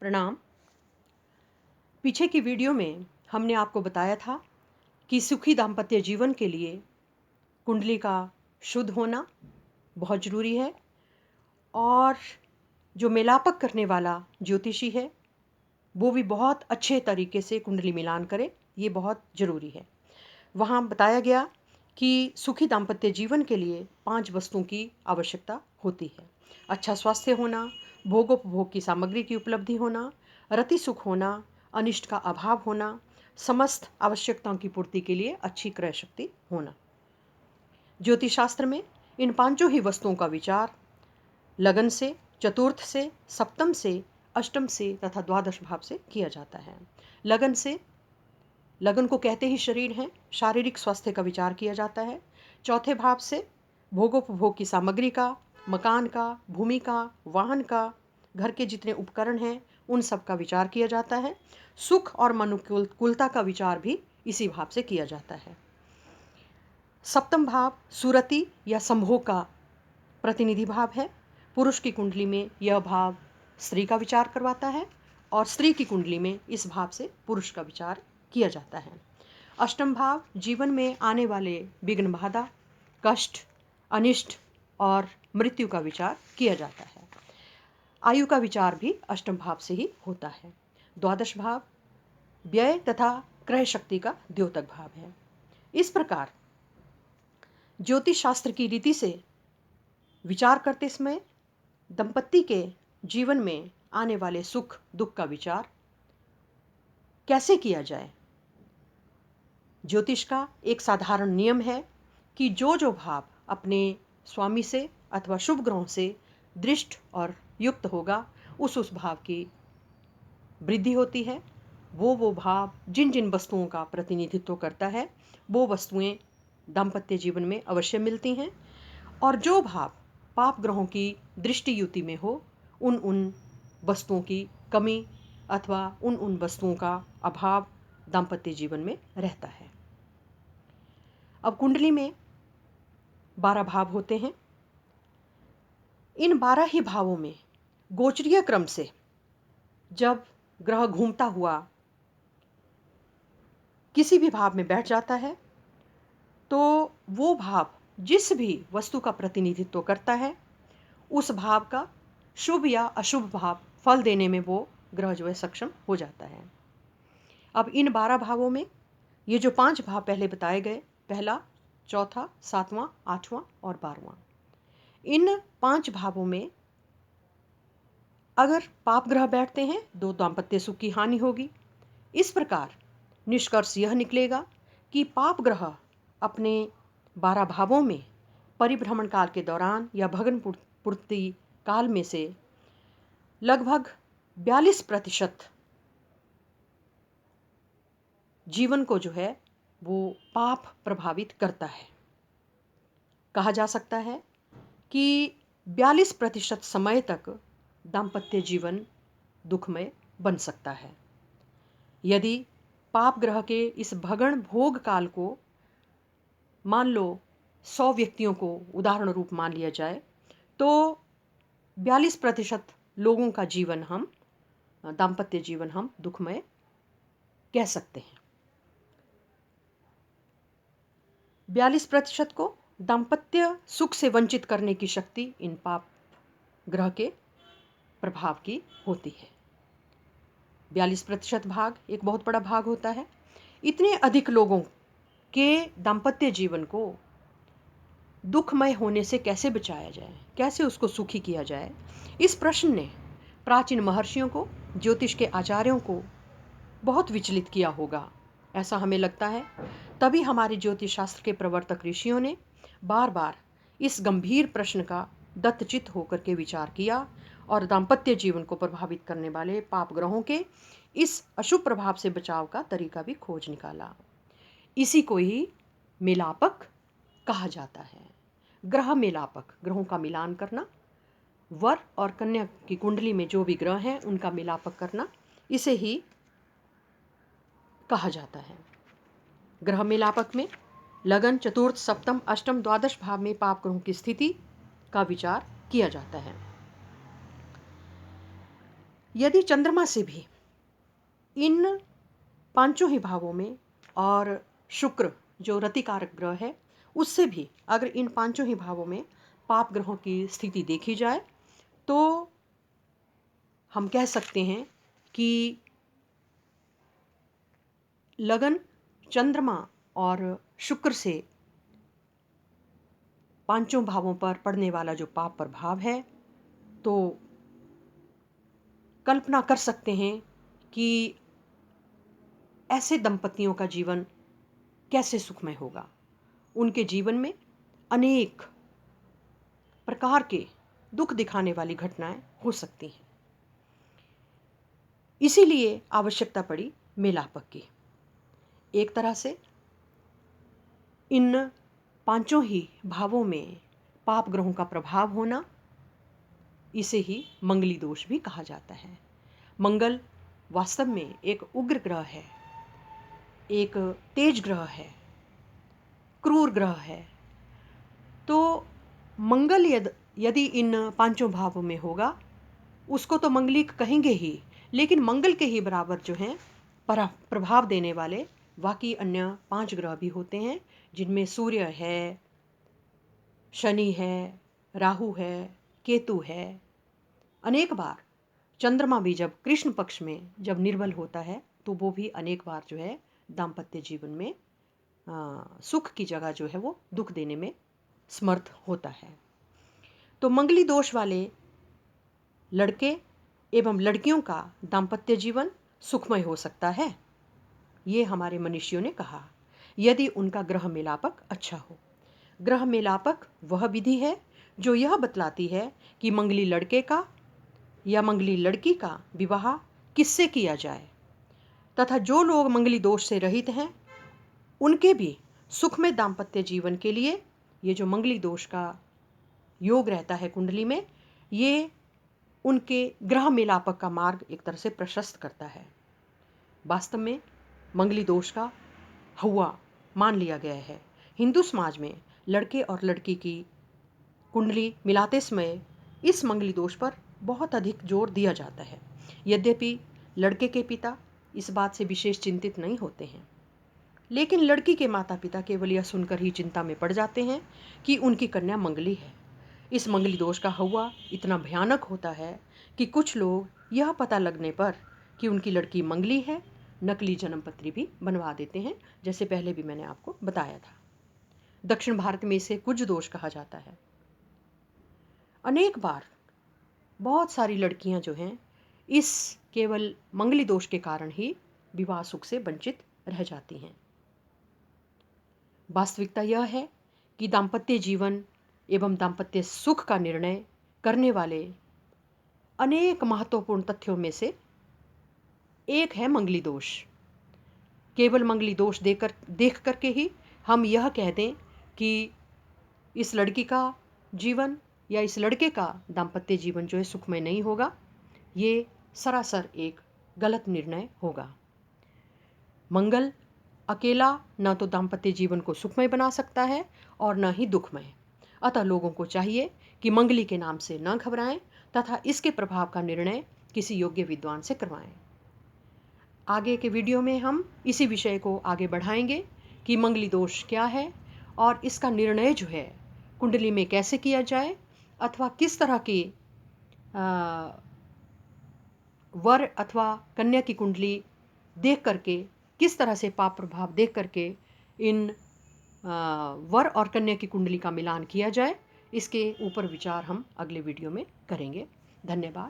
प्रणाम। पीछे की वीडियो में हमने आपको बताया था कि सुखी दाम्पत्य जीवन के लिए कुंडली का शुद्ध होना बहुत ज़रूरी है और जो मेलापक करने वाला ज्योतिषी है वो भी बहुत अच्छे तरीके से कुंडली मिलान करे, ये बहुत ज़रूरी है। वहाँ बताया गया कि सुखी दाम्पत्य जीवन के लिए 5 वस्तुओं की आवश्यकता होती है। अच्छा स्वास्थ्य होना, भोगोपभोग की सामग्री की उपलब्धि होना, रति सुख होना, अनिष्ट का अभाव होना, समस्त आवश्यकताओं की पूर्ति के लिए अच्छी क्रय शक्ति होना। ज्योतिष शास्त्र में इन 5 ही वस्तुओं का विचार लगन से, चतुर्थ से, सप्तम से, अष्टम से तथा द्वादश भाव से किया जाता है। लगन को कहते ही शरीर है, शारीरिक स्वास्थ्य का विचार किया जाता है। चौथे भाव से भोगोपभोग की सामग्री का, मकान का, भूमि का, वाहन का, घर के जितने उपकरण हैं उन सब का विचार किया जाता है। सुख और मनुकुलता का विचार भी इसी भाव से किया जाता है। सप्तम भाव सुरति या संभोग का प्रतिनिधि भाव है। पुरुष की कुंडली में यह भाव स्त्री का विचार करवाता है और स्त्री की कुंडली में इस भाव से पुरुष का विचार किया जाता है। अष्टम भाव जीवन में आने वाले विघ्न बाधा, कष्ट, अनिष्ट और मृत्यु का विचार किया जाता है। आयु का विचार भी अष्टम भाव से ही होता है। द्वादश भाव व्यय तथा क्रय शक्ति का द्योतक भाव है। इस प्रकार ज्योतिष शास्त्र की रीति से विचार करते समय दंपत्ति के जीवन में आने वाले सुख दुख का विचार कैसे किया जाए। ज्योतिष का एक साधारण नियम है कि जो भाव अपने स्वामी से अथवा शुभ ग्रहों से दृष्ट और युक्त होगा उस भाव की वृद्धि होती है। वो भाव जिन जिन वस्तुओं का प्रतिनिधित्व करता है वो वस्तुएं दाम्पत्य जीवन में अवश्य मिलती हैं और जो भाव पाप ग्रहों की दृष्टि युति में हो उन वस्तुओं की कमी अथवा उन वस्तुओं का अभाव दाम्पत्य जीवन में रहता है। अब कुंडली में 12 भाव होते हैं। इन 12 ही भावों में गोचरीय क्रम से जब ग्रह घूमता हुआ किसी भी भाव में बैठ जाता है तो वो भाव जिस भी वस्तु का प्रतिनिधित्व करता है उस भाव का शुभ या अशुभ भाव फल देने में वो ग्रह जो है सक्षम हो जाता है। अब इन 12 भावों में ये जो 5 भाव पहले बताए गए, पहला, चौथा, सातवां, आठवां और 12वां, इन 5 भावों में अगर पाप ग्रह बैठते हैं तो दाम्पत्य सुख की हानि होगी। इस प्रकार निष्कर्ष यह निकलेगा कि पाप ग्रह अपने 12 भावों में परिभ्रमण काल के दौरान या भग्न पूर्ति काल में से लगभग 42% जीवन को जो है वो पाप प्रभावित करता है। कहा जा सकता है कि 42% समय तक दाम्पत्य जीवन दुखमय बन सकता है। यदि पाप ग्रह के इस भगण भोग काल को मान लो 100 व्यक्तियों को उदाहरण रूप मान लिया जाए तो 42% लोगों का जीवन हम दाम्पत्य जीवन हम दुखमय कह सकते हैं। 42% को दाम्पत्य सुख से वंचित करने की शक्ति इन पाप ग्रह के प्रभाव की होती है। 42% भाग एक बहुत बड़ा भाग होता है। इतने अधिक लोगों के दाम्पत्य जीवन को दुखमय होने से कैसे बचाया जाए, कैसे उसको सुखी किया जाए, इस प्रश्न ने प्राचीन महर्षियों को, ज्योतिष के आचार्यों को बहुत विचलित किया होगा, ऐसा हमें लगता है। तभी हमारे ज्योतिष शास्त्र के प्रवर्तक ऋषियों ने बार बार इस गंभीर प्रश्न का दत्तचित्त होकर के विचार किया और दाम्पत्य जीवन को प्रभावित करने वाले पाप ग्रहों के इस अशुभ प्रभाव से बचाव का तरीका भी खोज निकाला। इसी को ही मेलापक कहा जाता है। ग्रह मेलापक, ग्रहों का मिलान करना, वर और कन्या की कुंडली में जो भी ग्रह हैं उनका मिलापक करना, इसे ही कहा जाता है। ग्रह मिलापक में लगन, चतुर्थ, सप्तम, अष्टम, द्वादश भाव में पाप ग्रहों की स्थिति का विचार किया जाता है। यदि चंद्रमा से भी इन पांचों ही भावों में और शुक्र जो रतिकारक ग्रह है उससे भी अगर इन पांचों ही भावों में पाप ग्रहों की स्थिति देखी जाए तो हम कह सकते हैं कि लगन चंद्रमा और शुक्र से पांचों भावों पर पड़ने वाला जो पाप प्रभाव है, तो कल्पना कर सकते हैं कि ऐसे दंपतियों का जीवन कैसे सुखमय होगा। उनके जीवन में अनेक प्रकार के दुख दिखाने वाली घटनाएं हो सकती हैं। इसीलिए आवश्यकता पड़ी मेलापक की। एक तरह से इन पांचों ही भावों में पाप ग्रहों का प्रभाव होना, इसे ही मंगली दोष भी कहा जाता है। मंगल वास्तव में एक उग्र ग्रह है, एक तेज ग्रह है, क्रूर ग्रह है। तो मंगल यदि इन पांचों भावों में होगा उसको तो मंगलिक कहेंगे ही, लेकिन मंगल के ही बराबर जो हैं प्रभाव देने वाले बाकी अन्य 5 ग्रह भी होते हैं, जिनमें सूर्य है, शनि है, राहु है, केतु है। अनेक बार चंद्रमा भी जब कृष्ण पक्ष में जब निर्बल होता है तो वो भी अनेक बार जो है दाम्पत्य जीवन में सुख की जगह जो है वो दुख देने में समर्थ होता है। तो मंगली दोष वाले लड़के एवं लड़कियों का दाम्पत्य जीवन सुखमय हो सकता है, ये हमारे मनीषियों ने कहा, यदि उनका ग्रह मेलापक अच्छा हो। ग्रह मेलापक वह विधि है जो यह बतलाती है कि मंगली लड़के का या मंगली लड़की का विवाह किससे किया जाए, तथा जो लोग मंगली दोष से रहित हैं उनके भी सुखमय दाम्पत्य जीवन के लिए ये जो मंगली दोष का योग रहता है कुंडली में, ये उनके ग्रह मेलापक का मार्ग एक तरह से प्रशस्त करता है। वास्तव में मंगली दोष का हवा मान लिया गया है। हिंदू समाज में लड़के और लड़की की कुंडली मिलाते समय इस मंगली दोष पर बहुत अधिक जोर दिया जाता है। यद्यपि लड़के के पिता इस बात से विशेष चिंतित नहीं होते हैं, लेकिन लड़की के माता पिता केवल यह सुनकर ही चिंता में पड़ जाते हैं कि उनकी कन्या मंगली है। इस मंगली दोष का हवा इतना भयानक होता है कि कुछ लोग यह पता लगने पर कि उनकी लड़की मंगली है नकली जन्मपत्री भी बनवा देते हैं, जैसे पहले भी मैंने आपको बताया था। दक्षिण भारत में इसे कुज दोष कहा जाता है। अनेक बार बहुत सारी लड़कियां जो हैं इस केवल मंगली दोष के कारण ही विवाह सुख से वंचित रह जाती हैं। वास्तविकता यह है कि दाम्पत्य जीवन एवं दाम्पत्य सुख का निर्णय करने वाले अनेक महत्वपूर्ण तथ्यों में से एक है मंगली दोष। केवल मंगली दोष देख करके ही हम यह कह दें कि इस लड़की का जीवन या इस लड़के का दाम्पत्य जीवन जो है सुखमय नहीं होगा, ये सरासर एक गलत निर्णय होगा। मंगल अकेला न तो दाम्पत्य जीवन को सुखमय बना सकता है और न ही दुखमय। अतः लोगों को चाहिए कि मंगली के नाम से न घबराएं तथा इसके प्रभाव का निर्णय किसी योग्य विद्वान से करवाएं। आगे के वीडियो में हम इसी विषय को आगे बढ़ाएंगे कि मंगली दोष क्या है और इसका निर्णय जो है कुंडली में कैसे किया जाए, अथवा किस तरह की वर अथवा कन्या की कुंडली देख करके, किस तरह से पाप प्रभाव देख करके इन वर और कन्या की कुंडली का मिलान किया जाए, इसके ऊपर विचार हम अगले वीडियो में करेंगे। धन्यवाद।